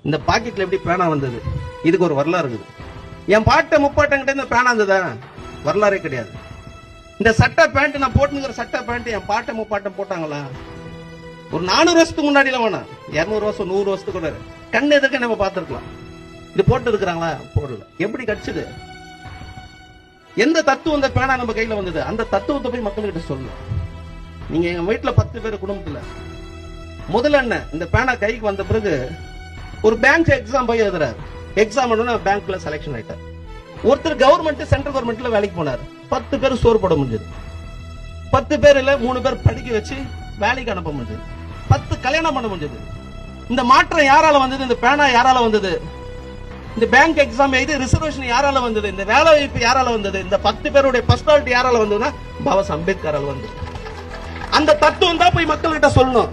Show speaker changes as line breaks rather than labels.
இந்த பாக்கெட்ல எப்படி பேனா வந்தது? இதுக்கு ஒரு வரலாறு இருக்குது. என் பாட்ட முப்பாட்டங்கிட்ட இந்த பேனா இருந்ததா? வரலாறே கிடையாது. இந்த சட்டை பேண்ட் நான் போட்டுங்கிற சட்டை பேண்ட் என் பாட்ட முப்பாட்டம் போட்டாங்களா? ஒரு 400 வருஷத்துக்கு முன்னாடி வேணாம், 200 வருஷம் 100 வருஷத்துக்கு கூட கண் எதிர்க்க நம்ம பார்த்திருக்கலாம். இது போட்டு இருக்கிறாங்களா? போடல. எப்படி கடிச்சது? எந்த தத்துவம் இந்த பேனா நம்ம கையில வந்தது? அந்த தத்துவத்தை போய் மக்கள்கிட்ட சொல்லணும். நீங்க எங்க வீட்டுல 10 பேர் குடும்பத்துல முதல்ல என்ன, இந்த பேனா கைக்கு வந்த பிறகு ஒரு பேங்க் எக்ஸாம் போய் எழுதுறாரு. எக்ஸாம் பேங்க்ல செலக்ஷன் ஆயிட்டார். ஒருத்தர் கவர்மெண்ட் சென்ட்ரல் கவர்மெண்ட்ல வேலைக்கு போனார். 10 பேர் சோறு போட முடிஞ்சது. 10 பேர்ல 3 பேர் படிக்க வச்சு வேலைக்கு அனுப்ப முடிஞ்சது. 10 கல்யாணம் பண்ண முடிஞ்சது. இந்த மாற்றம் யாரால வந்தது? இந்த பேனா யாரால வந்தது? இந்த பேங்க் எக்ஸாம் எழுதி ரிசர்வேஷன் யாரால வந்தது? இந்த வேலை வாய்ப்பு யாரால வந்தது? இந்த 10 பேருடைய பர்சனாலிட்டி யாரால வந்ததுன்னா பாபா அம்பேத்கரால வந்தது. அந்த தத்துவம் தான் போய் மக்கள்கிட்ட சொல்லணும்.